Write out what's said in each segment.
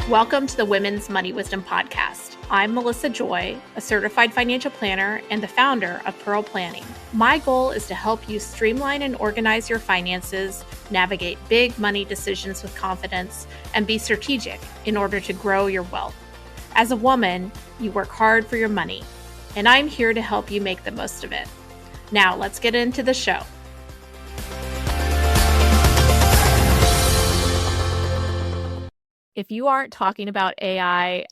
Welcome to the Women's Money Wisdom Podcast. I'm Melissa Joy, a certified financial planner and the founder of Pearl Planning. My goal is to help you streamline and organize your finances, navigate big money decisions with confidence, and be strategic in order to grow your wealth. As a woman, you work hard for your money, and I'm here to help you make the most of it. Now, let's get into the show. If you aren't talking about AI,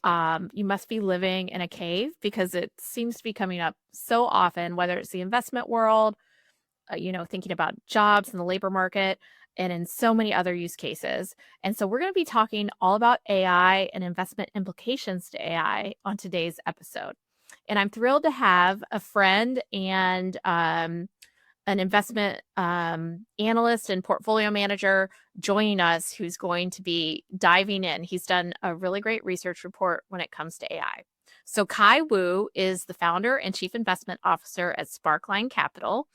you must be living in a cave because it seems to be coming up so often, whether it's the investment world, thinking about jobs in the labor market, and in so many other use cases. And so we're going to be talking all about AI and investment implications to AI on today's episode. And I'm thrilled to have a friend and an investment analyst and portfolio manager joining us who's going to be diving in. He's done a really great research report when it comes to AI. So Kai Wu is the founder and chief investment officer at Sparkline Capital,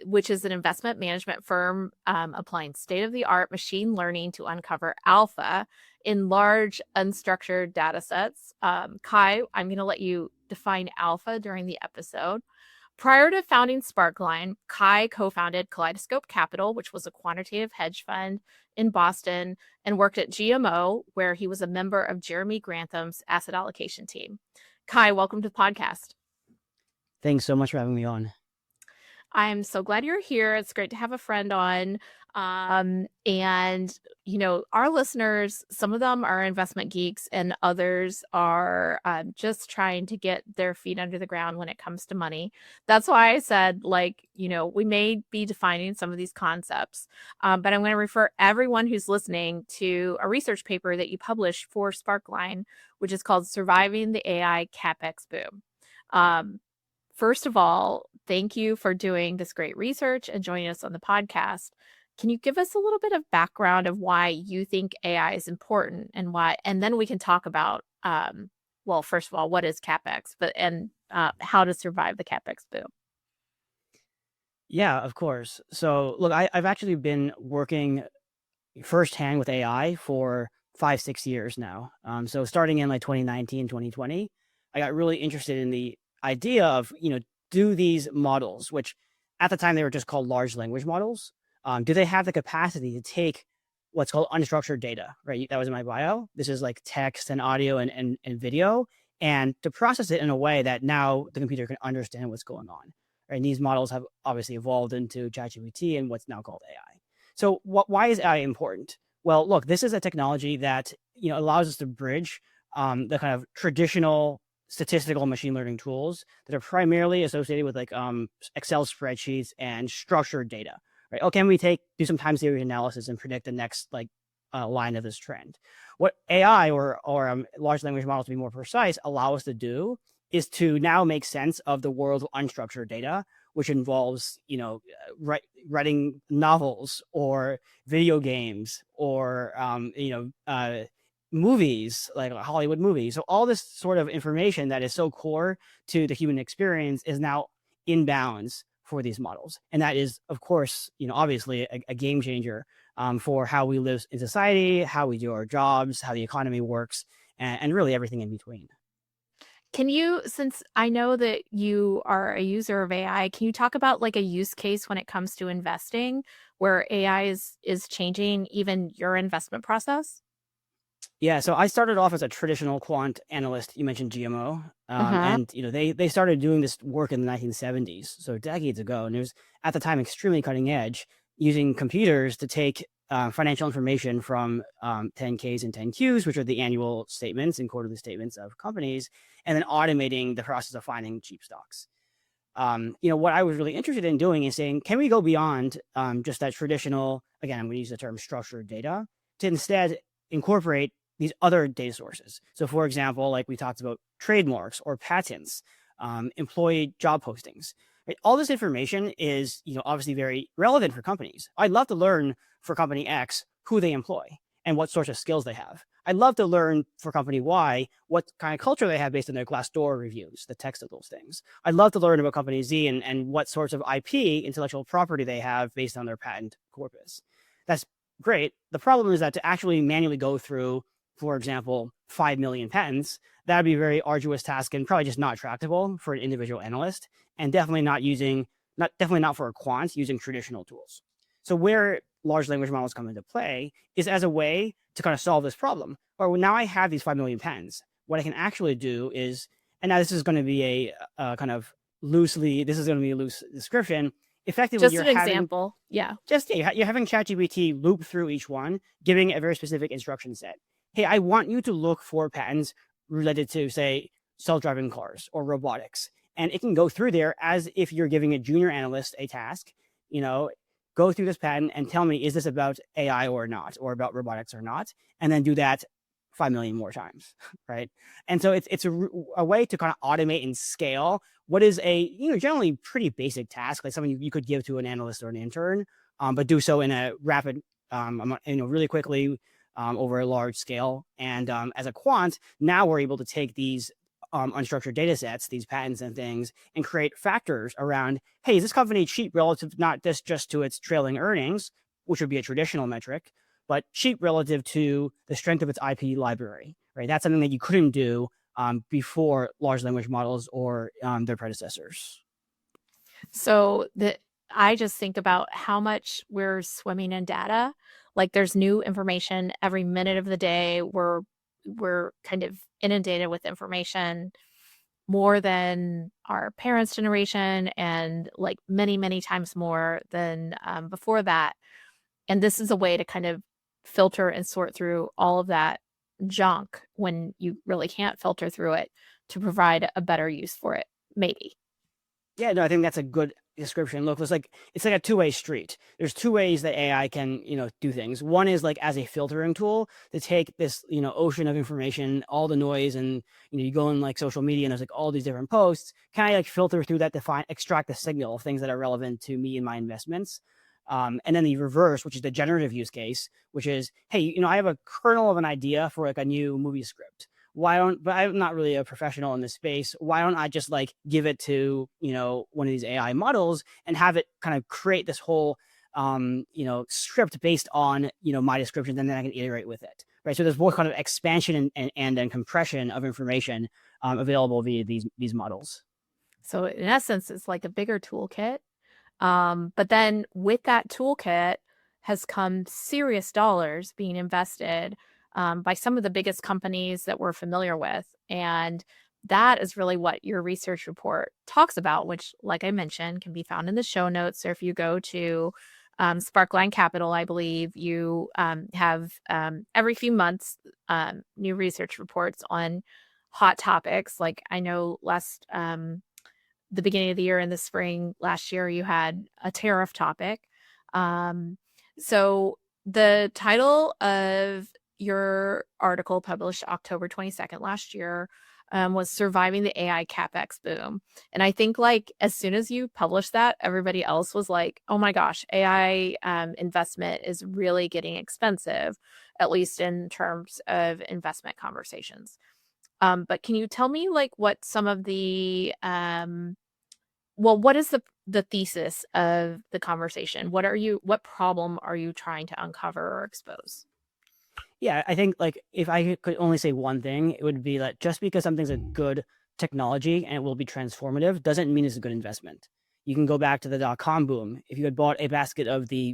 which is an investment management firm applying state-of-the-art machine learning to uncover alpha in large unstructured data sets. Kai, I'm going to let you define alpha during the episode. Prior to founding Sparkline, Kai co-founded Kaleidoscope Capital, which was a quantitative hedge fund in Boston, and worked at GMO, where he was a member of Jeremy Grantham's asset allocation team. Kai, welcome to the podcast. Thanks so much for having me on. I'm so glad you're here. It's great to have a friend on. Our listeners, some of them are investment geeks and others are just trying to get their feet under the ground when it comes to money. That's why I said, we may be defining some of these concepts, but I'm going to refer everyone who's listening to a research paper that you published for Sparkline, which is called Surviving the AI CapEx Boom. First of all, thank you for doing this great research and joining us on the podcast. Can you give us a little bit of background of why you think AI is important and why, and then we can talk about, first of all, what is CapEx, and how to survive the CapEx boom? Yeah, of course. So look, I've actually been working firsthand with AI for 5-6 years now. So starting in 2019, 2020, I got really interested in the idea of, do these models, which at the time they were just called large language models, do they have the capacity to take what's called unstructured data, right? That was in my bio. This is like text and audio and video, and to process it in a way that now the computer can understand what's going on. Right? And these models have obviously evolved into ChatGPT and what's now called AI. So why is AI important? Well, look, this is a technology that allows us to bridge the kind of traditional statistical machine learning tools that are primarily associated with Excel spreadsheets and structured data. Right? Oh, can we do some time series analysis and predict the next line of this trend? What AI or large language models, to be more precise, allow us to do is to now make sense of the world of unstructured data, which involves writing novels or video games or movies, like Hollywood movies. So all this sort of information that is so core to the human experience is now in bounds for these models. And that is, of course, obviously a game changer for how we live in society, how we do our jobs, how the economy works, and really everything in between. Can you, since I know that you are a user of AI, can you talk about a use case when it comes to investing where AI is changing even your investment process? Yeah, so I started off as a traditional quant analyst. You mentioned GMO, and they started doing this work in the 1970s, so decades ago, and it was at the time extremely cutting edge, using computers to take financial information from 10Ks and 10Qs, which are the annual statements and quarterly statements of companies, and then automating the process of finding cheap stocks. What I was really interested in doing is saying, can we go beyond just that traditional, again, I'm going to use the term structured data, to instead incorporate these other data sources. So for example, like we talked about trademarks or patents, employee job postings, right? All this information is, obviously very relevant for companies. I'd love to learn for company X who they employ and what sorts of skills they have. I'd love to learn for company Y what kind of culture they have based on their Glassdoor reviews, the text of those things. I'd love to learn about company Z and what sorts of IP, intellectual property, they have based on their patent corpus. That's great. The problem is that to actually manually go through for example, 5 million patents, that would be a very arduous task and probably just not tractable for an individual analyst, and definitely not for a quant using traditional tools. So where large language models come into play is as a way to kind of solve this problem. Or now I have these 5 million patents. What I can actually do is, and now this is going to be a kind of this is going to be a loose description. Effectively, Just an example. Yeah. you're having ChatGPT loop through each one, giving a very specific instruction set. Hey, I want you to look for patents related to, say, self-driving cars or robotics. And it can go through there as if you're giving a junior analyst a task, go through this patent and tell me, is this about AI or not, or about robotics or not? And then do that 5 million more times, right? And so it's a way to kind of automate and scale what is a generally pretty basic task, like something you could give to an analyst or an intern, but do so in a rapid, really quickly, over a large scale. And as a quant, now we're able to take these unstructured data sets, these patents and things, and create factors around, hey, is this company cheap relative not just to its trailing earnings, which would be a traditional metric, but cheap relative to the strength of its IP library, right? That's something that you couldn't do before large language models or their predecessors. So I just think about how much we're swimming in data. Like there's new information every minute of the day. We're kind of inundated with information more than our parents' generation, and like many, many times more than before that. And this is a way to kind of filter and sort through all of that junk when you really can't filter through it to provide a better use for it, maybe. Yeah, no, I think that's a good description. Look, it's like a two-way street. There's two ways that AI can, do things. One is like as a filtering tool to take this, ocean of information, all the noise, and you go in like social media and there's like all these different posts. Can I like filter through that to extract the signal of things that are relevant to me and my investments? And then the reverse, which is the generative use case, which is, hey, I have a kernel of an idea for like a new movie script. But I'm not really a professional in this space. Why don't I just like give it to, one of these AI models and have it kind of create this whole, script based on, my description, and then I can iterate with it. Right. So there's both kind of expansion and compression of information available via these models. So in essence, it's like a bigger toolkit. But then with that toolkit has come serious dollars being invested by some of the biggest companies that we're familiar with. And that is really what your research report talks about, which, like I mentioned, can be found in the show notes. Or if you go to Sparkline Capital, I believe you have every few months new research reports on hot topics. Like I know the beginning of the year in the spring last year, you had a tariff topic. So the title of your article published October 22nd last year was Surviving the AI CapEx Boom. And I think like as soon as you published that, everybody else was like, oh my gosh, AI investment is really getting expensive, at least in terms of investment conversations. But can you tell me like what some of the what is the thesis of the conversation? What problem are you trying to uncover or expose? Yeah, I think like if I could only say one thing, it would be that just because something's a good technology and it will be transformative doesn't mean it's a good investment. You can go back to the dot-com boom. If you had bought a basket of the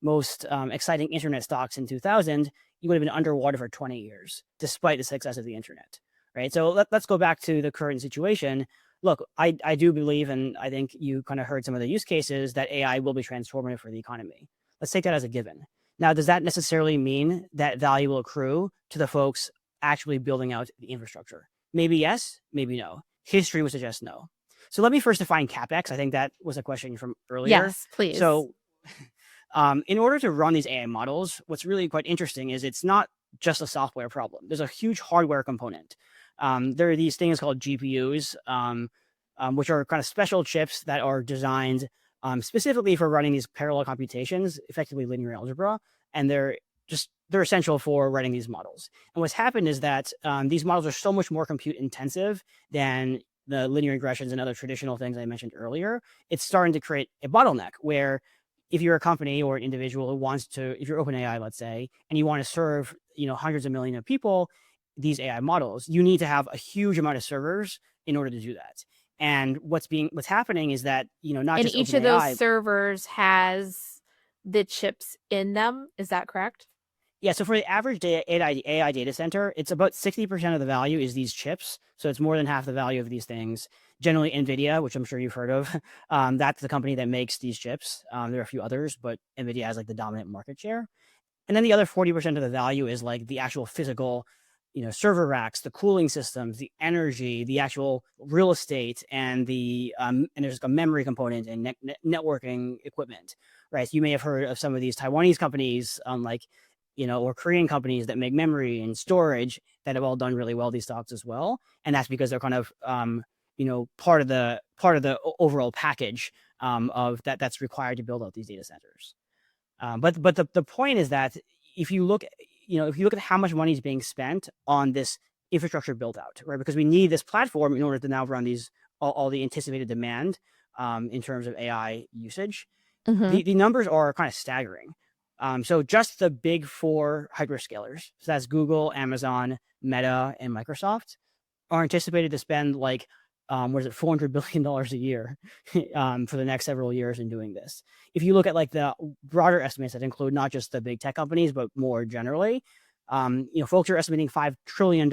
most exciting internet stocks in 2000, you would have been underwater for 20 years, despite the success of the internet, right? So let's go back to the current situation. Look, I do believe, and I think you kind of heard some of the use cases, that AI will be transformative for the economy. Let's take that as a given. Now, does that necessarily mean that value will accrue to the folks actually building out the infrastructure? Maybe yes, maybe no. History would suggest no. So let me first define CapEx. I think that was a question from earlier. Yes, please. So in order to run these AI models, what's really quite interesting is it's not just a software problem. There's a huge hardware component. There are these things called GPUs, which are kind of special chips that are designed specifically for running these parallel computations, effectively linear algebra, and they're essential for running these models. And what's happened is that these models are so much more compute intensive than the linear regressions and other traditional things I mentioned earlier. It's starting to create a bottleneck where if you're a company or an individual who wants to, if you're OpenAI, let's say, and you want to serve, hundreds of millions of people, these AI models, you need to have a huge amount of servers in order to do that. And what's happening is that, not And just each of those OpenAI. servers has the chips in them. Is that correct? Yeah, so for the average AI data center, it's about 60% of the value is these chips. So it's more than half the value of these things. Generally, NVIDIA, which I'm sure you've heard of, that's the company that makes these chips. There are a few others, but NVIDIA has like the dominant market share. And then the other 40% of the value is like the actual physical, server racks, the cooling systems, the energy, the actual real estate, and and there's a memory component and networking equipment, right? So you may have heard of some of these Taiwanese companies, or Korean companies that make memory and storage that have all done really well these stocks as well, and that's because they're kind of part of the overall package of that's required to build out these data centers. But the point is that if you look at how much money is being spent on this infrastructure build out, right? Because we need this platform in order to now run these all the anticipated demand in terms of AI usage. Mm-hmm. The numbers are kind of staggering. So just the big four hyperscalers, so that's Google, Amazon, Meta, and Microsoft, are anticipated to spend like $400 billion a year for the next several years in doing this. If you look at like the broader estimates that include not just the big tech companies, but more generally, folks are estimating $5 trillion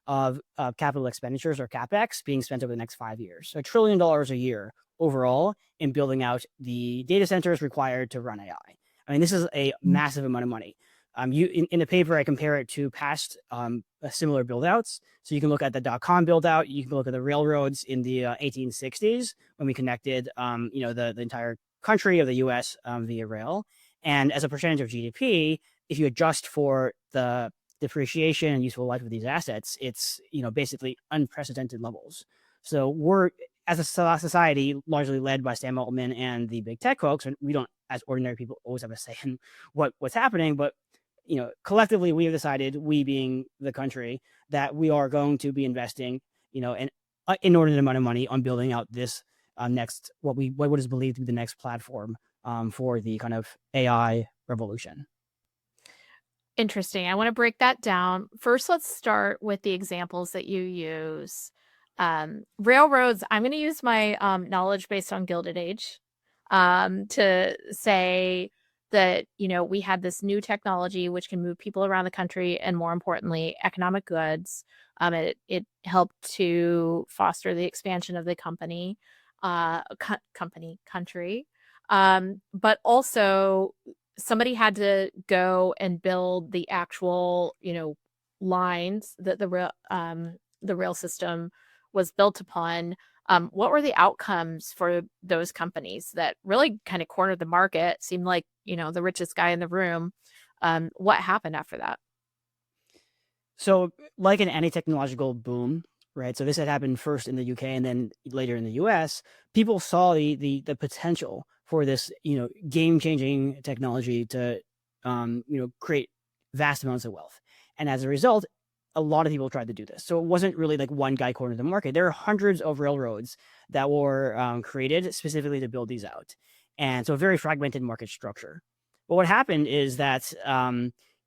of capital expenditures or CapEx being spent over the next 5 years. So $1 trillion a year overall in building out the data centers required to run AI. I mean, this is a massive amount of money. In the paper, I compare it to past similar build-outs. So you can look at the .com build-out. You can look at the railroads in the 1860s when we connected, the entire country of the U.S. Via rail. And as a percentage of GDP, if you adjust for the depreciation and useful life of these assets, it's basically unprecedented levels. So we're, as a society, largely led by Sam Altman and the big tech folks, and we don't, as ordinary people, always have a say in what's happening, but collectively, we have decided, we being the country, that we are going to be investing, an inordinate amount of money on building out this next, what is believed to be the next platform for the kind of AI revolution. Interesting. I want to break that down. First, let's start with the examples that you use. Railroads, I'm going to use my knowledge based on Gilded Age to say that, we had this new technology which can move people around the country and, more importantly, economic goods. It helped to foster the expansion of the country. But also somebody had to go and build the actual, lines that the rail system was built upon. What were the outcomes for those companies that really kind of cornered the market? Seemed like, the richest guy in the room. What happened after that? So, like in any technological boom, right? So this had happened first in the UK and then later in the US. People saw the potential for this, game changing technology to, create vast amounts of wealth, and as a result, a lot of people tried to do this. So it wasn't really like one guy cornered the market. There are hundreds of railroads that were created specifically to build these out, and so a very fragmented market structure. But what happened is that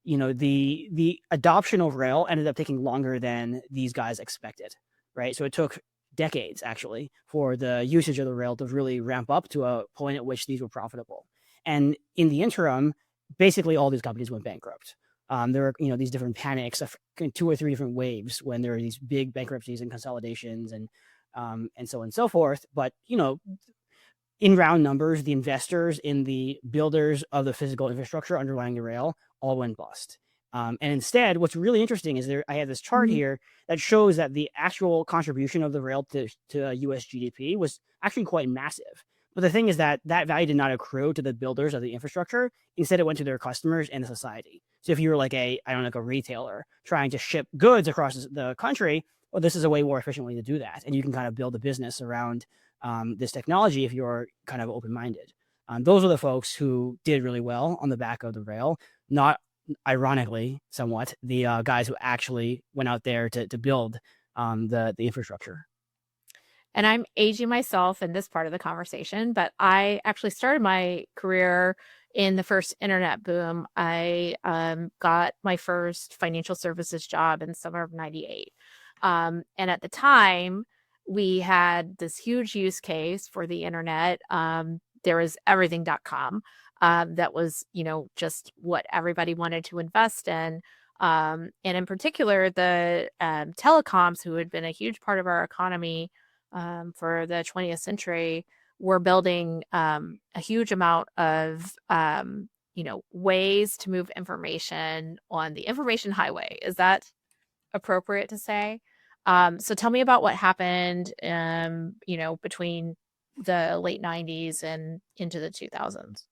the adoption of rail ended up taking longer than these guys expected, right? So it took decades actually for the usage of the rail to really ramp up to a point at which these were profitable. And in the interim, basically all these companies went bankrupt. There were these different panics of 2 or 3 different waves when there are these big bankruptcies and consolidations and so on and so forth. But in round numbers, the investors in the builders of the physical infrastructure underlying the rail all went bust. And instead, what's really interesting is I have this chart here that shows that the actual contribution of the rail to US GDP was actually quite massive. But the thing is that value did not accrue to the builders of the infrastructure. Instead, it went to their customers and the society. So if you were like a retailer trying to ship goods across the country, well, this is a way more efficient way to do that. And you can kind of build a business around this technology if you're kind of open-minded. Those are the folks who did really well on the back of the rail, not ironically, somewhat, the guys who actually went out there to build the infrastructure. And I'm aging myself in this part of the conversation, but I actually started my career in the first internet boom. I got my first financial services job in summer of 98. And at the time, we had this huge use case for the internet. There was everything.com. That was, just what everybody wanted to invest in. And in particular, the telecoms, who had been a huge part of our economy for the 20th century, were building a huge amount of ways to move information on the information highway. Is that appropriate to say? So tell me about what happened, between the late 90s and into the 2000s.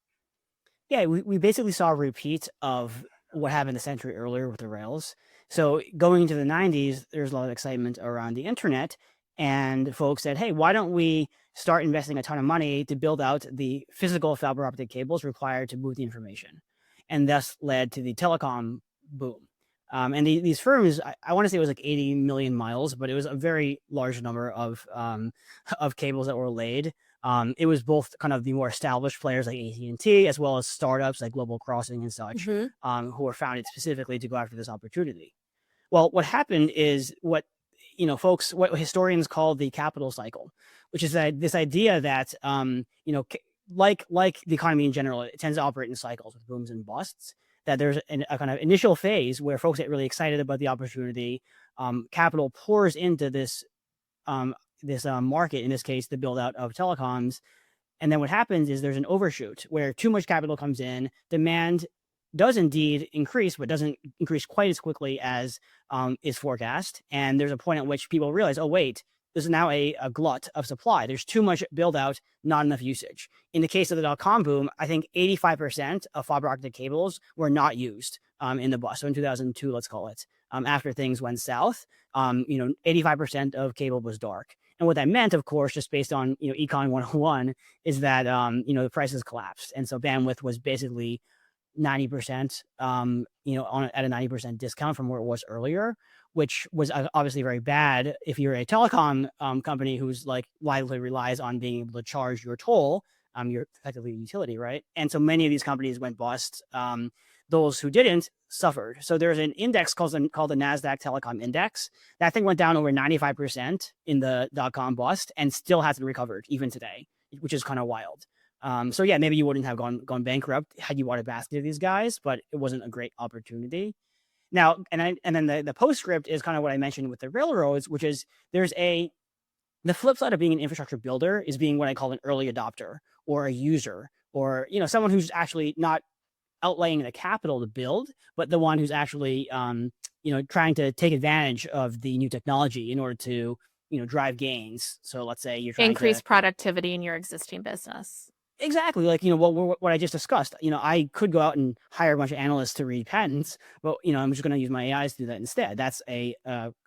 Yeah, we basically saw a repeat of what happened a century earlier with the rails. So going into the 90s, there's a lot of excitement around the internet, and folks said, hey, why don't we start investing a ton of money to build out the physical fiber optic cables required to move the information? And thus led to the telecom boom. And these firms, I want to say it was like 80 million miles, but it was a very large number of cables that were laid. It was both kind of the more established players like AT&T, as well as startups like Global Crossing and such, Mm-hmm. who were founded specifically to go after this opportunity. Well, what happened is what what historians call the capital cycle, which is that this idea that like the economy in general, it tends to operate in cycles with booms and busts. That there's a kind of initial phase where folks get really excited about the opportunity. Capital pours into this market, in this case, the build out of telecoms. And then what happens is there's an overshoot where too much capital comes in, demand does indeed increase, but doesn't increase quite as quickly as is forecast. And there's a point at which people realize, oh, wait, there's now a glut of supply. There's too much build out, not enough usage. In the case of the dot-com boom, I think 85% of fiber optic cables were not used in the bust. So in 2002, let's call it, after things went south, 85% of cable was dark. And what that meant, of course, just based on Econ 101, is that the prices collapsed, and so bandwidth was basically 90%, at a 90% discount from where it was earlier, which was obviously very bad if you're a telecom company who's like widely relies on being able to charge your toll. You're effectively a utility, right? And so many of these companies went bust. Those who didn't suffered. So there's an index called the NASDAQ Telecom Index. That thing went down over 95% in the dot-com bust and still hasn't recovered even today, which is kind of wild. So yeah, maybe you wouldn't have gone bankrupt had you bought a basket of these guys, but it wasn't a great opportunity. Now, and then the postscript is kind of what I mentioned with the railroads, which is the flip side of being an infrastructure builder is being what I call an early adopter or a user, or someone who's actually not outlaying the capital to build, but the one who's actually trying to take advantage of the new technology in order to drive gains. So let's say you're trying Increase to productivity in your existing business. exactly, like what I just discussed. I could go out and hire a bunch of analysts to read patents, but I'm just going to use my AIs to do that instead. That's a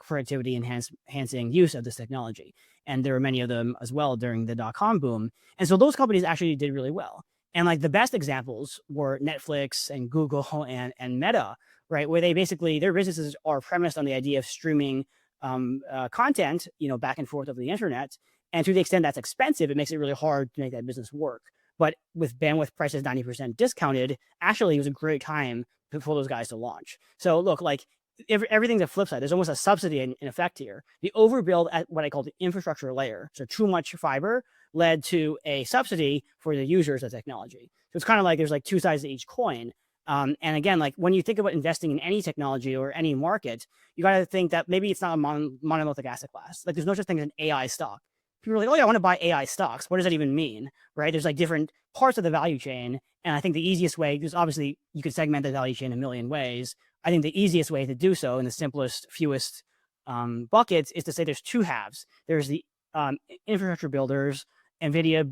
productivity enhancing use of this technology, and there were many of them as well during the dot-com boom. And so those companies actually did really well. And like the best examples were Netflix and Google and Meta, right? Where they basically, their businesses are premised on the idea of streaming content, back and forth over the internet. And to the extent that's expensive, it makes it really hard to make that business work. But with bandwidth prices 90% discounted, actually it was a great time for those guys to launch. So look, like everything's a flip side. There's almost a subsidy in effect here. The overbuild at what I call the infrastructure layer, so too much fiber, led to a subsidy for the users of technology. So it's kind of like there's like two sides to each coin. And again, like when you think about investing in any technology or any market, you got to think that maybe it's not a monolithic asset class. Like there's no such thing as an AI stock. People are like, oh yeah, I want to buy AI stocks. What does that even mean, right? There's like different parts of the value chain. And I think the easiest way, because obviously you could segment the value chain a million ways. I think the easiest way to do so in the simplest, fewest buckets is to say there's two halves. There's the infrastructure builders, NVIDIA,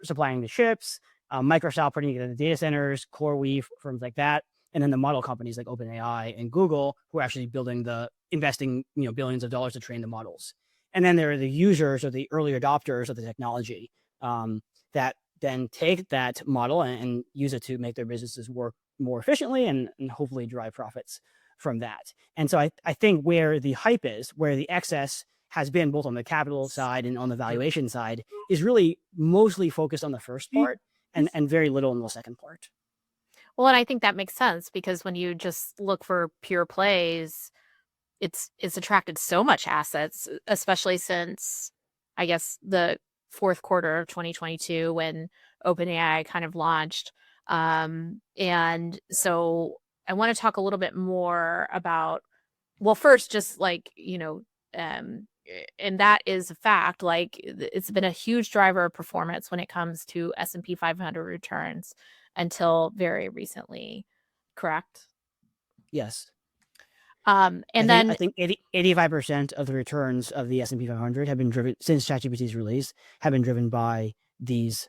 supplying the chips, Microsoft putting together the data centers, CoreWeave, firms like that. And then the model companies like OpenAI and Google, who are actually investing, billions of dollars to train the models. And then there are the users or the early adopters of the technology that then take that model and use it to make their businesses work more efficiently and hopefully drive profits from that. And so I think where the hype is, where the excess has been both on the capital side and on the valuation side is really mostly focused on the first part and very little on the second part. Well, and I think that makes sense because when you just look for pure plays, it's attracted so much assets, especially since I guess the fourth quarter of 2022 when OpenAI kind of launched. And so I want to talk a little bit more about, well, first, just like, and that is a fact, like it's been a huge driver of performance when it comes to S&P 500 returns until very recently, correct? Yes. And then I think 85% of the returns of the S&P 500 have been driven since ChatGPT's release have been driven by these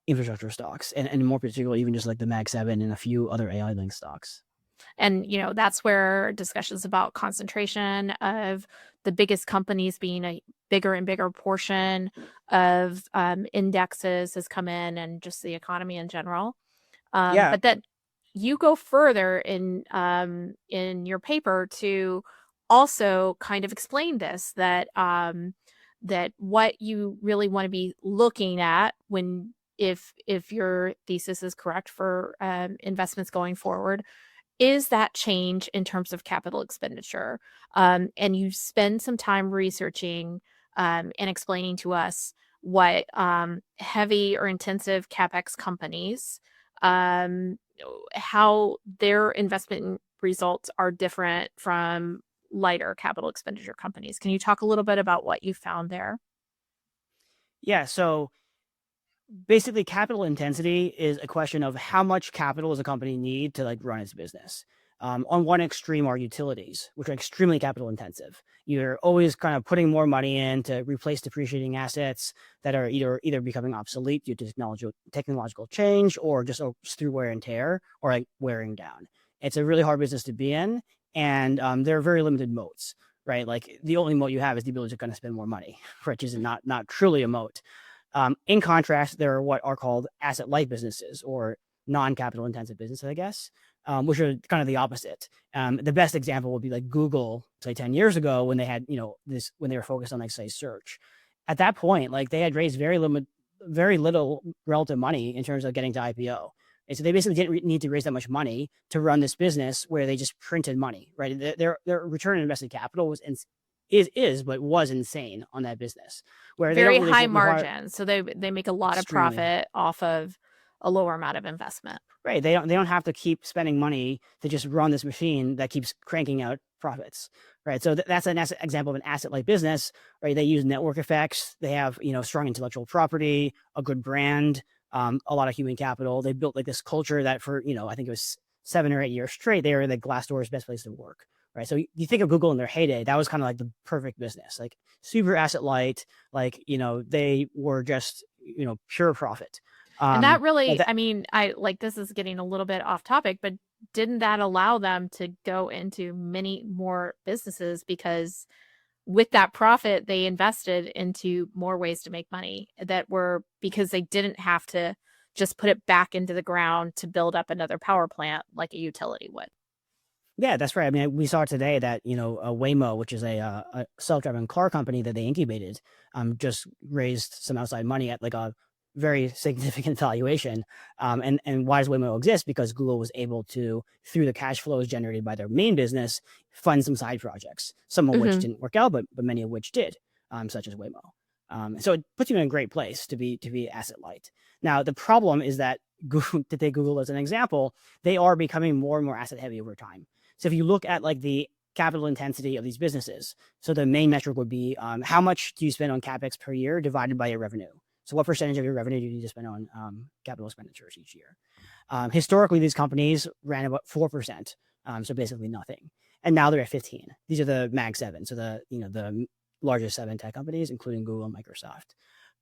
infrastructure stocks and more particularly even just like the Mag 7 and a few other AI linked stocks. And, that's where discussions about concentration of the biggest companies being a bigger and bigger portion of indexes has come in, and just the economy in general. Yeah. But that you go further in your paper to also kind of explain this, that that what you really want to be looking at when if your thesis is correct for investments going forward is that change in terms of capital expenditure. And you spend some time researching and explaining to us what heavy or intensive CapEx companies, how their investment results are different from lighter capital expenditure companies. Can you talk a little bit about what you found there? Yeah. So basically capital intensity is a question of how much capital does a company need to like run its business. On one extreme are utilities, which are extremely capital intensive. You're always kind of putting more money in to replace depreciating assets that are either becoming obsolete due to technological change or just through wear and tear or like wearing down. It's a really hard business to be in, and there are very limited moats, right? Like the only moat you have is the ability to kind of spend more money, which is not truly a moat. In contrast, there are what are called asset-light businesses or non-capital intensive businesses, I guess, which are kind of the opposite. The best example would be like Google, say 10 years ago when they had, when they were focused on like say search. At that point, like they had raised very little relative money in terms of getting to IPO. And so they basically didn't need to raise that much money to run this business where they just printed money, right? Their return on invested capital but was insane on that business where they Very don't really high require margins, so they make a lot of extremely profit off of a lower amount of investment. right. They don't have to keep spending money to just run this machine that keeps cranking out profits, right? So that's an example of an asset-light business, right? They use network effects. They have strong intellectual property, a good brand, a lot of human capital. They built like this culture that for I think it was 7 or 8 years straight, they were the Glassdoor's best place to work, right? So you think of Google in their heyday, that was kind of like the perfect business, like super asset light, like they were just pure profit. And that But really, that, I mean, I like this is getting a little bit off topic, but didn't that allow them to go into many more businesses because with that profit they invested into more ways to make money that were because they didn't have to just put it back into the ground to build up another power plant like a utility would. yeah, that's right. I mean, we saw today that Waymo, which is a self-driving car company that they incubated, just raised some outside money at like a very significant valuation. And why does Waymo exist? Because Google was able to, through the cash flows generated by their main business, fund some side projects, some of which Mm-hmm. didn't work out, but many of which did, such as Waymo. So it puts you in a great place to be asset light. Now the problem is that Google, to take Google as an example, they are becoming more and more asset heavy over time. So if you look at like the capital intensity of these businesses, so the main metric would be how much do you spend on CapEx per year divided by your revenue. So what percentage of your revenue do you need to spend on capital expenditures each year? Historically, these companies ran about 4%, so basically nothing. And now they're at 15. These are the Mag 7, so the largest 7 tech companies, including Google and Microsoft.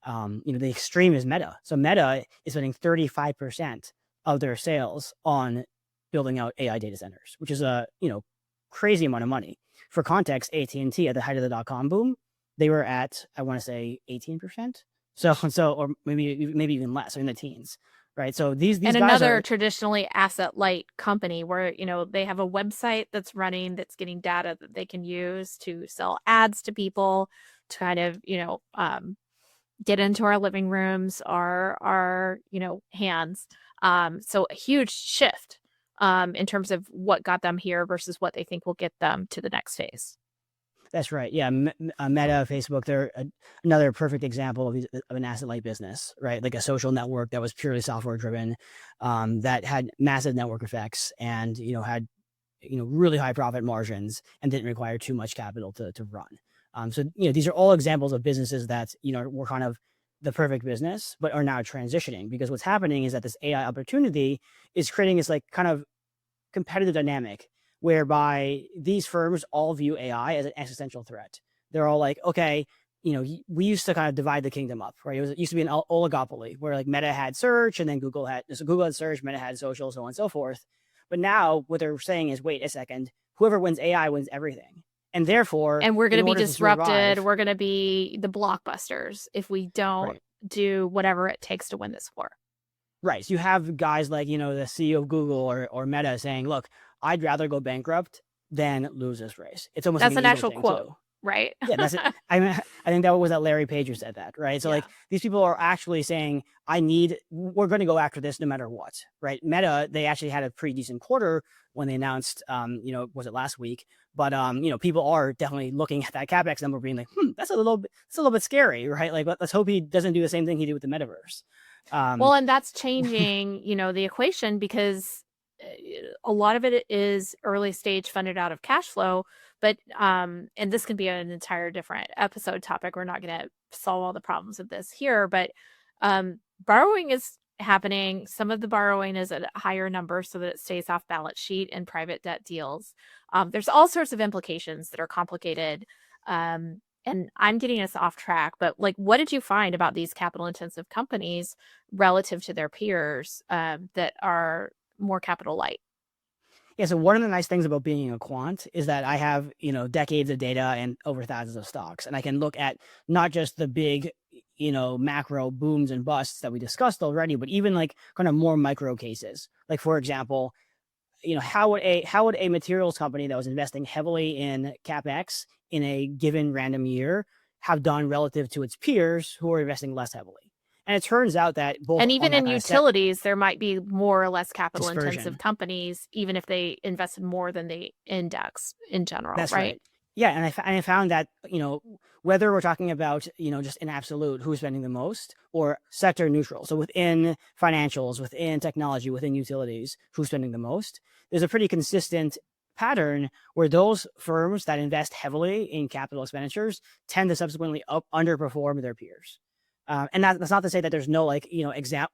The extreme is Meta. So Meta is spending 35% of their sales on building out AI data centers, which is a crazy amount of money. For context, AT&T at the height of the dot-com boom, they were at, I want to say 18%. So or maybe even less, so in the teens, right? So these And guys another are traditionally asset light company where they have a website that's running, that's getting data that they can use to sell ads to people, to kind of, get into our living rooms, our hands. So a huge shift in terms of what got them here versus what they think will get them to the next phase. That's right. Yeah, Meta, Facebook, they're another perfect example of an asset-light business, right? Like a social network that was purely software-driven, that had massive network effects, and had really high profit margins and didn't require too much capital to run. So these are all examples of businesses that were kind of the perfect business, but are now transitioning, because what's happening is that this AI opportunity is creating this like kind of competitive dynamic whereby these firms all view AI as an existential threat. They're all like, okay, we used to kind of divide the kingdom up, right? It used to be an oligopoly where like Meta had search, and then Google had search, Meta had social, so on and so forth. But now what they're saying is, wait a second, whoever wins AI wins everything. And therefore, and we're going to be disrupted. Survive, we're going to be the blockbusters if we don't right? do whatever it takes to win this war. Right. So you have guys like, the CEO of Google or Meta saying, look, I'd rather go bankrupt than lose this race. It's almost That's like an an ego actual thing quote, too. right? Yeah, that's it. I think that was that Larry Page who said that, right? So Yeah. like these people are actually saying, we're going to go after this no matter what, right? Meta, they actually had a pretty decent quarter when they announced, was it last week? But people are definitely looking at that CapEx number being like, that's a little bit scary, right? Like let's hope he doesn't do the same thing he did with the metaverse. Well, and that's changing, the equation, because a lot of it is early stage funded out of cash flow. But and this can be an entire different episode topic. We're not going to solve all the problems of this here, but borrowing is happening. Some of the borrowing is at a higher number so that it stays off balance sheet in private debt deals. There's all sorts of implications that are complicated. And I'm getting us off track, but like, what did you find about these capital intensive companies relative to their peers that are more capital light? Yeah, so one of the nice things about being a quant is that I have, decades of data and over thousands of stocks. And I can look at not just the big, macro booms and busts that we discussed already, but even like kind of more micro cases. Like, for example, how would a materials company that was investing heavily in CapEx in a given random year have done relative to its peers who are investing less heavily? And it turns out that both And on even that in kind of utilities, there might be more or less capital intensive dispersion. companies, even if they invested more than the index in general, That's right? right. Yeah, and I found that whether we're talking about just in absolute who's spending the most or sector neutral, so within financials, within technology, within utilities, who's spending the most, there's a pretty consistent pattern where those firms that invest heavily in capital expenditures tend to subsequently underperform their peers. And that's not to say that there's no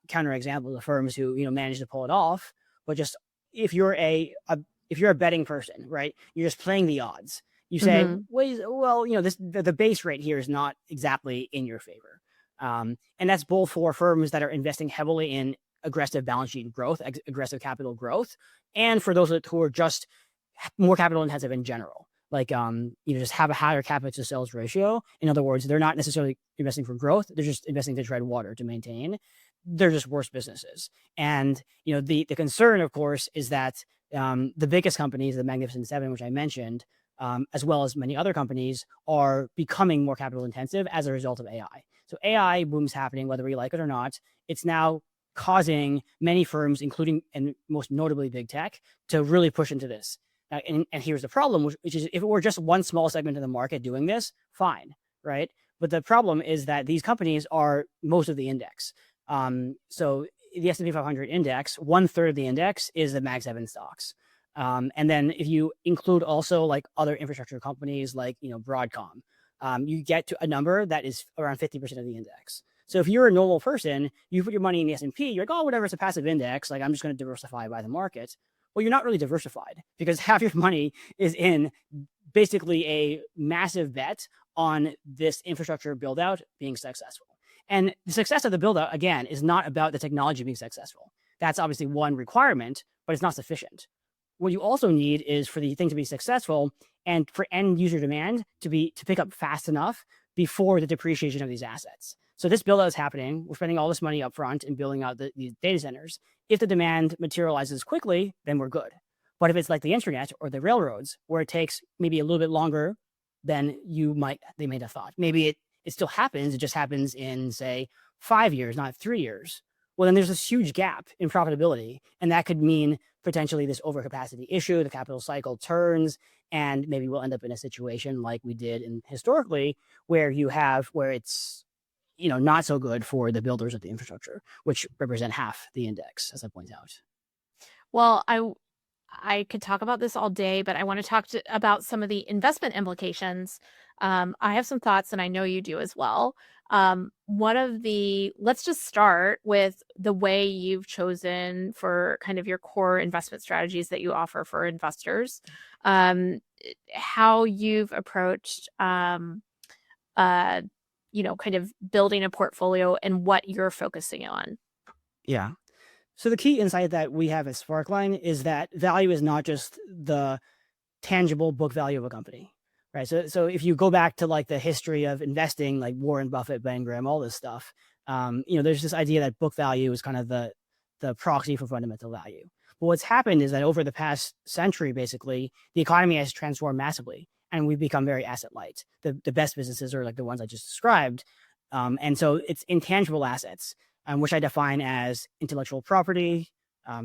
counter examples of firms who manage to pull it off, but just if you're if you're a betting person, right, you're just playing the odds. You say, well, the base rate here is not exactly in your favor, and that's both for firms that are investing heavily in aggressive balance sheet growth, aggressive capital growth, and for those who are just more capital intensive in general. Like, just have a higher capex to sales ratio. In other words, they're not necessarily investing for growth; they're just investing to tread water to maintain. They're just worse businesses. And the concern, of course, is that the biggest companies, the Magnificent Seven, which I mentioned, as well as many other companies, are becoming more capital intensive as a result of AI. So AI boom's happening, whether we like it or not. It's now causing many firms, including and most notably big tech, to really push into this. And here's the problem, which is if it were just one small segment of the market doing this, fine, right? But the problem is that these companies are most of the index. So the S&P 500 index, 1/3 of the index is the Mag 7 stocks. And then if you include also like other infrastructure companies like Broadcom, you get to a number that is around 50% of the index. So if you're a normal person, you put your money in the S&P, you're like, oh, whatever, it's a passive index. Like, I'm just going to diversify by the market. Well, you're not really diversified because half your money is in basically a massive bet on this infrastructure build out being successful. And the success of the build out, again, is not about the technology being successful. That's obviously one requirement, but it's not sufficient. What you also need is for the thing to be successful and for end user demand to pick up fast enough before the depreciation of these assets. So this build out is happening. We're spending all this money up front in building out these data centers. If the demand materializes quickly, then we're good. But if it's like the internet or the railroads, where it takes maybe a little bit longer than they might have thought. Maybe it still happens. It just happens in, say, 5 years, not 3 years. Well, then there's this huge gap in profitability, and that could mean potentially this overcapacity issue. The capital cycle turns, and maybe we'll end up in a situation like we did historically, where it's not so good for the builders of the infrastructure, which represent half the index, as I point out. Well, I could talk about this all day, but I want to talk about some of the investment implications. I have some thoughts, and I know you do as well. Let's just start with the way you've chosen for kind of your core investment strategies that you offer for investors, how you've approached, kind of building a portfolio and what you're focusing on. Yeah. So the key insight that we have at Sparkline is that value is not just the tangible book value of a company, right? So if you go back to like the history of investing, like Warren Buffett, Ben Graham, all this stuff, there's this idea that book value is kind of the proxy for fundamental value. But what's happened is that over the past century, basically, the economy has transformed massively, and we've become very asset light. The best businesses are like the ones I just described, and so it's intangible assets, which I define as intellectual property,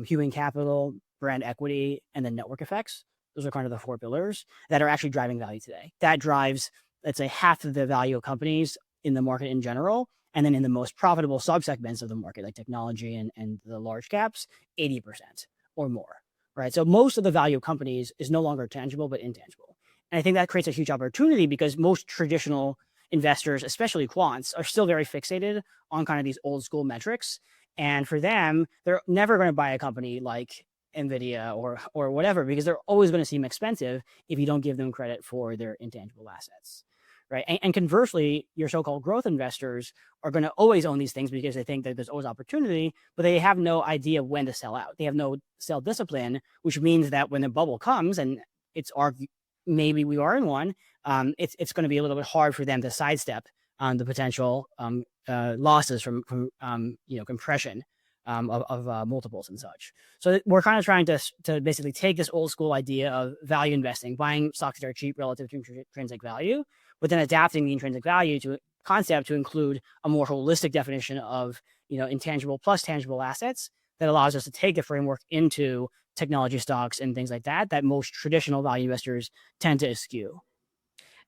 human capital, brand equity, and then network effects. Those are kind of the 4 pillars that are actually driving value today. That drives, let's say, half of the value of companies in the market in general. And then in the most profitable subsegments of the market, like technology and the large caps, 80% or more, right? So most of the value of companies is no longer tangible, but intangible. And I think that creates a huge opportunity because most traditional investors, especially quants, are still very fixated on kind of these old school metrics. And for them, they're never going to buy a company like NVIDIA or whatever, because they're always going to seem expensive if you don't give them credit for their intangible assets, right? And conversely, your so-called growth investors are going to always own these things because they think that there's always opportunity, but they have no idea when to sell out. They have no sell discipline, which means that when the bubble comes, and maybe we are in one, it's going to be a little bit hard for them to sidestep the potential losses from compression of multiples and such. So we're kind of trying to basically take this old school idea of value investing, buying stocks that are cheap relative to intrinsic value, but then adapting the intrinsic value to concept to include a more holistic definition of intangible plus tangible assets that allows us to take the framework into technology stocks and things like that most traditional value investors tend to eschew.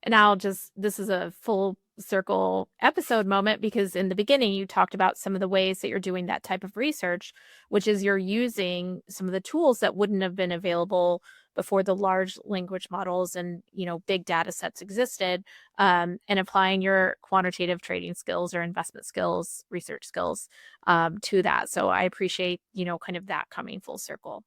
And this is a full circle episode moment, because in the beginning you talked about some of the ways that you're doing that type of research, which is you're using some of the tools that wouldn't have been available before the large language models and big data sets existed, and applying your quantitative trading skills or investment skills, research skills, to that. So I appreciate kind of that coming full circle.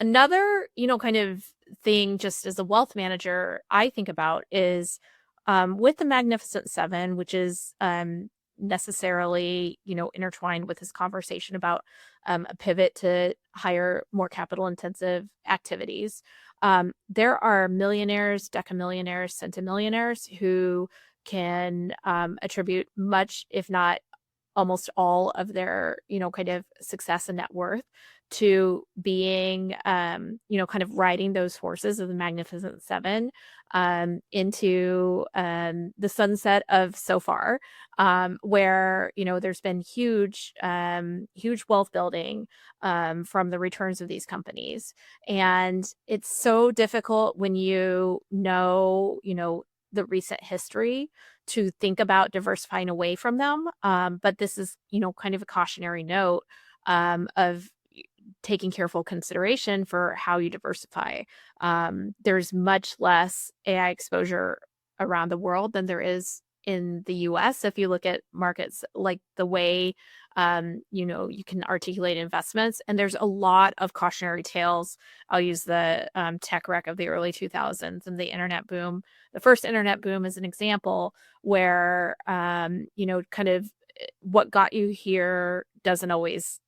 Another, kind of thing, just as a wealth manager, I think about is, with the Magnificent Seven, which is necessarily, intertwined with this conversation about a pivot to higher, more capital intensive activities. There are millionaires, decamillionaires, centimillionaires who can attribute much, if not almost all of their, kind of success and net worth to being, kind of riding those horses of the Magnificent Seven into the sunset of so far, where, there's been huge wealth building from the returns of these companies. And it's so difficult when the recent history to think about diversifying away from them. But this is, kind of a cautionary note of taking careful consideration for how you diversify. There's much less AI exposure around the world than there is in the US. If you look at markets, like the way, you can articulate investments, and there's a lot of cautionary tales. I'll use the tech wreck of the early 2000s and the internet boom. The first internet boom is an example where, kind of what got you here doesn't always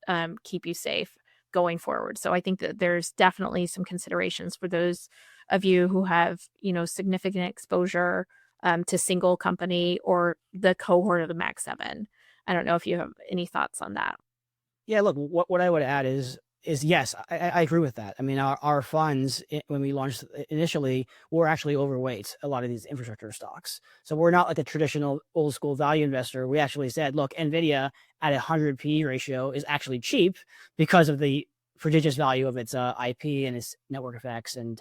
keep you safe going forward. So I think that there's definitely some considerations for those of you who have, significant exposure to single company or the cohort of the Mag 7. I don't know if you have any thoughts on that. Yeah, look, what I would add is yes, I agree with that. I mean, our funds, when we launched initially, were actually overweight a lot of these infrastructure stocks. So we're not like a traditional old school value investor. We actually said, look, Nvidia at a 100 P ratio is actually cheap because of the prodigious value of its IP and its network effects and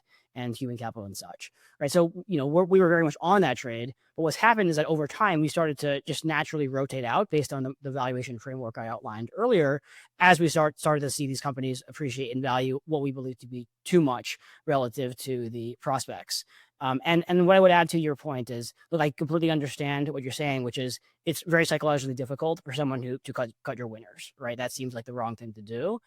human capital and such, right? So we were very much on that trade. But what's happened is that over time we started to just naturally rotate out based on the valuation framework I outlined earlier, as we started to see these companies appreciate in value what we believe to be too much relative to the prospects. And what I would add to your point is, look, I completely understand what you're saying, which is it's very psychologically difficult for someone to cut your winners, right? That seems like the wrong thing to do.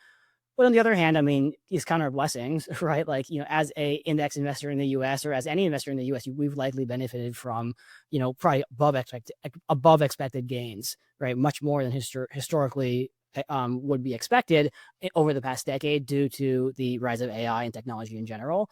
But on the other hand, I mean, these kind of blessings, right? Like, as a index investor in the US or as any investor in the US, we've likely benefited from, probably above expected gains, right? Much more than historically would be expected over the past decade due to the rise of AI and technology in general.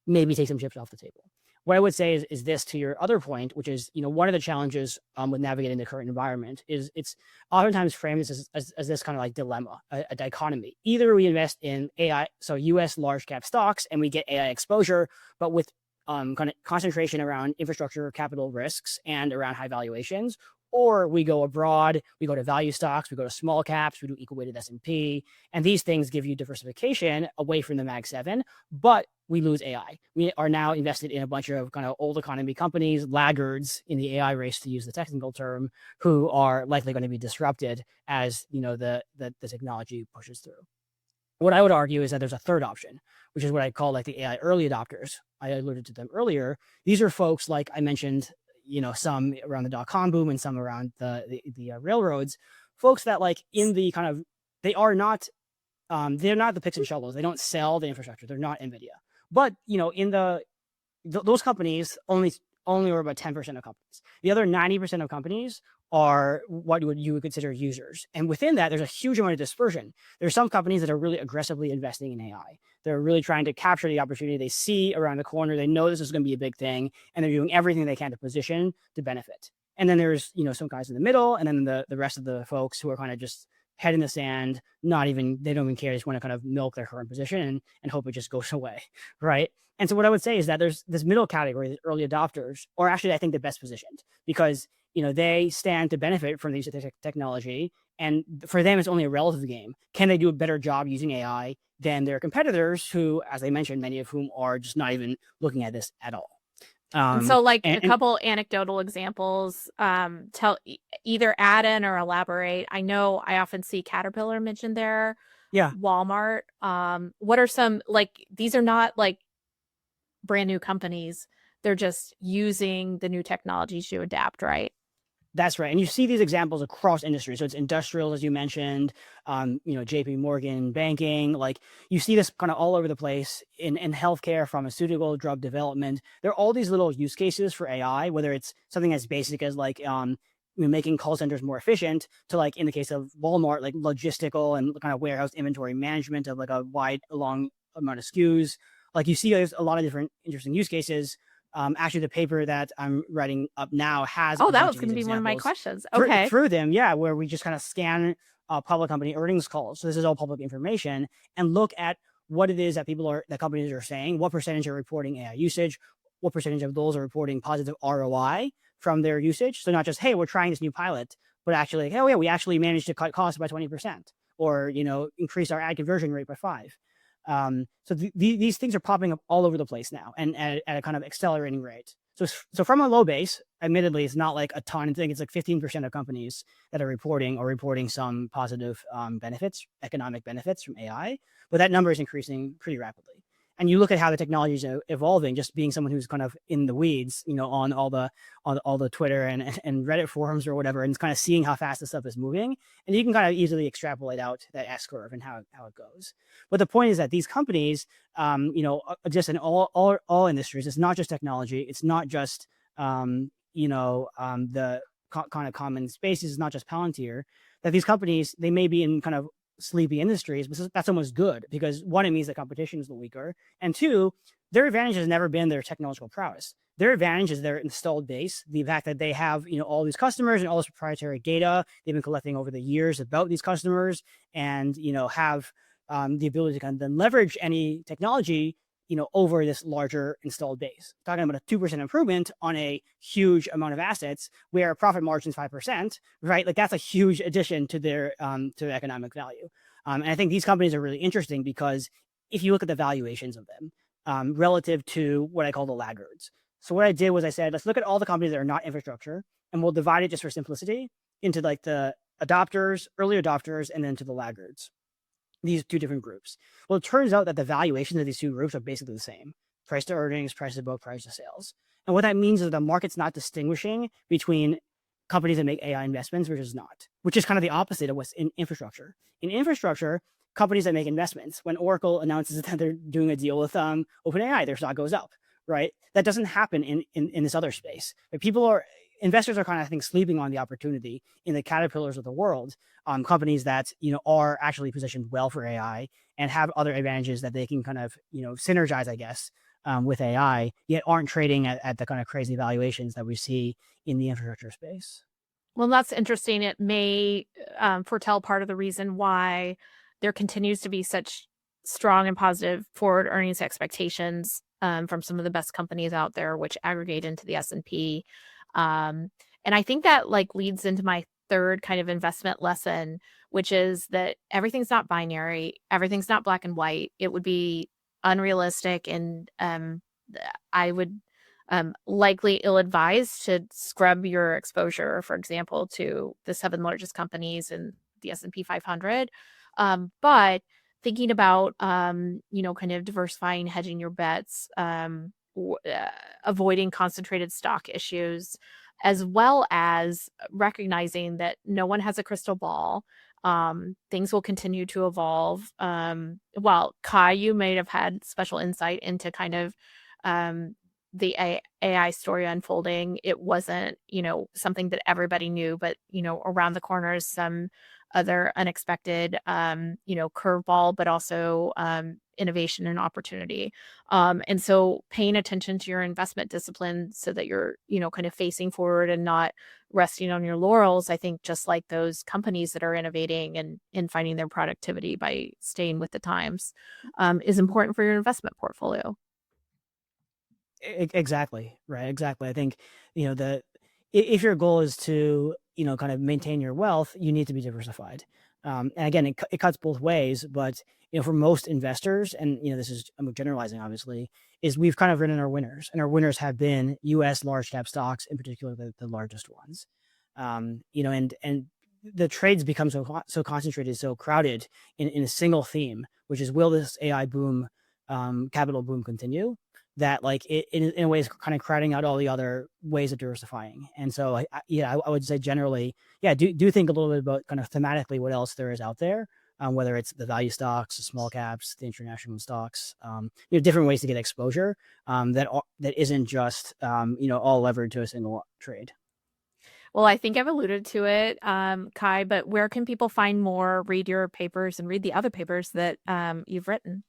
Maybe take some chips off the table. What I would say is this to your other point, which is, one of the challenges with navigating the current environment is it's oftentimes framed as this kind of like dilemma, a dichotomy. Either we invest in AI, so US large cap stocks, and we get AI exposure, but with kind of concentration around infrastructure capital risks and around high valuations, or we go abroad, we go to value stocks, we go to small caps, we do equal weighted S&P, and these things give you diversification away from the Mag 7, but we lose AI. We are now invested in a bunch of kind of old economy companies, laggards in the AI race, to use the technical term, who are likely going to be disrupted as the technology pushes through. What I would argue is that there's a third option, which is what I call like the AI early adopters. I alluded to them earlier. These are folks like I mentioned, some around the dot-com boom and some around the railroads, folks that like in the kind of, they're not the picks and shovels. They don't sell the infrastructure. They're not Nvidia. But, in those companies only are about 10% of companies. The other 90% of companies are what you would consider users. And within that, there's a huge amount of dispersion. There's some companies that are really aggressively investing in AI. They're really trying to capture the opportunity they see around the corner. They know this is going to be a big thing, and they're doing everything they can to position to benefit. And then there's, some guys in the middle, and then the rest of the folks who are kind of just head in the sand, they don't even care, just want to kind of milk their current position and hope it just goes away, right? And so what I would say is that there's this middle category, the early adopters, or actually I think the best positioned, because they stand to benefit from these technology, and for them it's only a relative game. Can they do a better job using AI than their competitors, who, as I mentioned, many of whom are just not even looking at this at all? And so, like, a couple anecdotal examples, either add in or elaborate. I know I often see Caterpillar mentioned there. Yeah. Walmart. What are some, like, these are not like brand new companies. They're just using the new technologies to adapt, right? That's right. And you see these examples across industries. So it's industrial, as you mentioned, JP Morgan, banking, like you see this kind of all over the place in healthcare, pharmaceutical, drug development. There are all these little use cases for AI, whether it's something as basic as like making call centers more efficient, to like in the case of Walmart, like logistical and kind of warehouse inventory management of like a long amount of SKUs. Like you see there's a lot of different interesting use cases. Actually, the paper that I'm writing up now has that was going to be one of my questions. Okay, through them, yeah, where we just kind of scan public company earnings calls. So this is all public information, and look at what it is that companies are saying. What percentage are reporting AI usage? What percentage of those are reporting positive ROI from their usage? So not just, hey, we're trying this new pilot, but actually, oh yeah, we actually managed to cut costs by 20%, or increase our ad conversion rate by 5%. So these things are popping up all over the place now, and at a kind of accelerating rate. So from a low base, admittedly, it's not like a ton. I think it's like 15% of companies that are reporting some positive economic benefits from AI, but that number is increasing pretty rapidly. And you look at how the technology is evolving, just being someone who's kind of in the weeds, on all the Twitter and Reddit forums or whatever, and kind of seeing how fast this stuff is moving. And you can kind of easily extrapolate out that S curve and how it goes. But the point is that these companies, just in all industries, it's not just technology. It's not just, the kind of common spaces. It's not just Palantir. That these companies, they may be in kind of sleepy industries, but that's almost good, because one, it means the competition is the weaker, and two, their advantage has never been their technological prowess. Their advantage is their installed base, the fact that they have all these customers and all this proprietary data they've been collecting over the years about these customers, and have the ability to kind of then leverage any technology, over this larger installed base. Talking about a 2% improvement on a huge amount of assets where profit margin is 5%, right? Like that's a huge addition to their economic value. And I think these companies are really interesting because if you look at the valuations of them relative to what I call the laggards. So what I did was I said, let's look at all the companies that are not infrastructure, and we'll divide it just for simplicity into like the adopters, early adopters, and then to the laggards. These two different groups. Well, it turns out that the valuations of these two groups are basically the same: price to earnings, price to book, price to sales. And what that means is the market's not distinguishing between companies that make AI investments versus not, which is kind of the opposite of what's in infrastructure. In infrastructure, companies that make investments, when Oracle announces that they're doing a deal with OpenAI, their stock goes up, right? That doesn't happen in this other space. But investors are kind of, I think, sleeping on the opportunity in the Caterpillars of the world, companies that, are actually positioned well for AI and have other advantages that they can kind of, synergize, I guess, with AI, yet aren't trading at the kind of crazy valuations that we see in the infrastructure space. Well, that's interesting. It may foretell part of the reason why there continues to be such strong and positive forward earnings expectations from some of the best companies out there, which aggregate into the S&P. And I think that like leads into my third kind of investment lesson, which is that everything's not binary, everything's not black and white. It would be unrealistic, and I would likely ill-advised to scrub your exposure, for example, to the 7 largest companies in the S&P 500. But thinking about, kind of diversifying, hedging your bets, avoiding concentrated stock issues, as well as recognizing that no one has a crystal ball. Things will continue to evolve. While Kai, you may have had special insight into kind of the AI story unfolding. It wasn't, something that everybody knew, but, around the corner is some other unexpected, curveball, but also innovation and opportunity. And so paying attention to your investment discipline so that you're, kind of facing forward and not resting on your laurels, I think just like those companies that are innovating and finding their productivity by staying with the times, is important for your investment portfolio. Exactly. Right. Exactly. I think, if your goal is to, kind of maintain your wealth, you need to be diversified. And again, it cuts both ways, but, for most investors, and, I'm generalizing, obviously, is we've kind of written our winners, and our winners have been US large cap stocks, in particular, the largest ones. And the trades become so concentrated, so crowded in a single theme, which is, will this AI boom, capital boom continue? That like it in a way is kind of crowding out all the other ways of diversifying. And so I would say generally, do think a little bit about kind of thematically what else there is out there, whether it's the value stocks, the small caps, the international stocks, different ways to get exposure that isn't just all levered to a single trade. Well, I think I've alluded to it, Kai, but where can people find more, read your papers and read the other papers that you've written?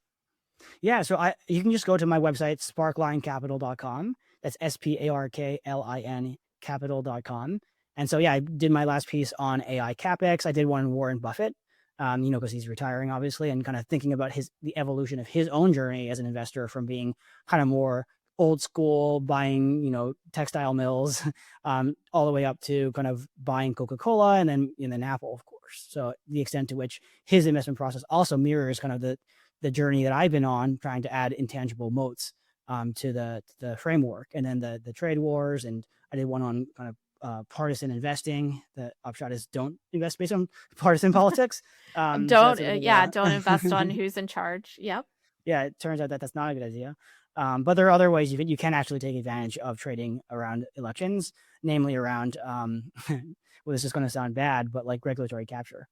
Yeah, so you can just go to my website, sparklinecapital.com. That's SPARKLIN capital.com. And so, I did my last piece on AI CapEx. I did one on Warren Buffett, because he's retiring, obviously, and kind of thinking about the evolution of his own journey as an investor from being kind of more old school, buying, textile mills, all the way up to kind of buying Coca-Cola and then Apple, of course. So the extent to which his investment process also mirrors kind of the journey that I've been on, trying to add intangible moats to the framework, and then the trade wars. And I did one on kind of partisan investing. The upshot is don't invest based on partisan politics. Don't invest on who's in charge. Yep. Yeah, it turns out that that's not a good idea. But there are other ways you can actually take advantage of trading around elections, namely around, well, this is going to sound bad, but like regulatory capture.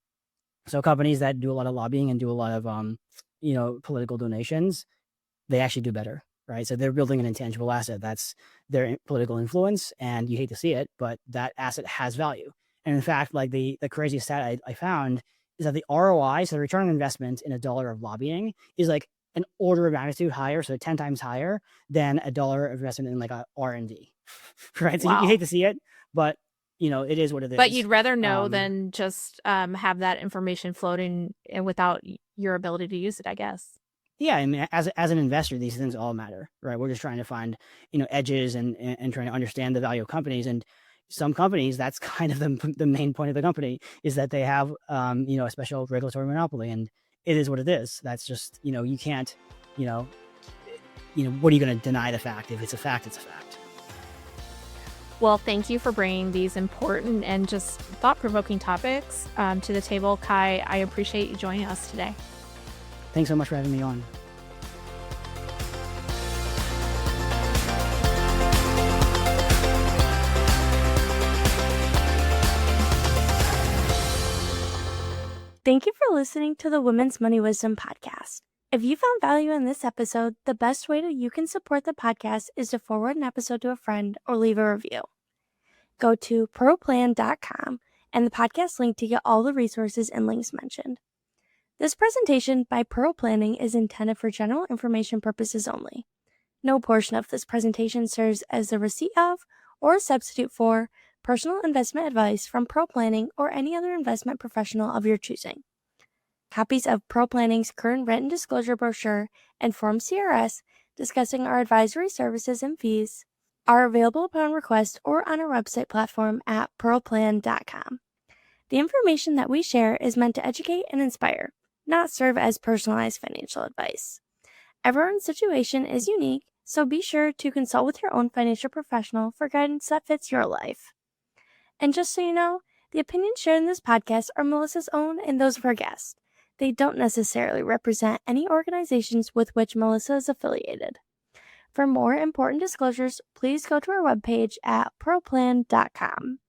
So companies that do a lot of lobbying and do a lot of, political donations, they actually do better, right? So they're building an intangible asset. That's their political influence, and you hate to see it, but that asset has value. And in fact, like the crazy stat I found is that the ROI, so the return on investment in $1 of lobbying, is like an order of magnitude higher, so 10 times higher than $1 of investment in like a R&D, right? So you hate to see it, but it is what it is. But you'd rather know than just have that information floating and without your ability to use it, I guess. Yeah, I mean, as an investor, these things all matter, right? We're just trying to find, edges and trying to understand the value of companies. And some companies, that's kind of the main point of the company is that they have, a special regulatory monopoly, and it is what it is. That's just, you can't, what are you going to deny the fact? If it's a fact, it's a fact. Well, thank you for bringing these important and just thought-provoking topics to the table, Kai. I appreciate you joining us today. Thanks so much for having me on. Thank you for listening to the Women's Money Wisdom podcast. If you found value in this episode, the best way that you can support the podcast is to forward an episode to a friend or leave a review. Go to proplan.com and the podcast link to get all the resources and links mentioned. This presentation by Pro Planning is intended for general information purposes only. No portion of this presentation serves as a receipt of or a substitute for personal investment advice from Pro Planning or any other investment professional of your choosing. Copies of Pro Planning's current written disclosure brochure and Form CRS discussing our advisory services and fees are available upon request or on our website platform at proplan.com. The information that we share is meant to educate and inspire, not serve as personalized financial advice. Everyone's situation is unique, so be sure to consult with your own financial professional for guidance that fits your life. And just so you know, the opinions shared in this podcast are Melissa's own and those of her guests. They don't necessarily represent any organizations with which Melissa is affiliated. For more important disclosures, please go to our webpage at proplan.com.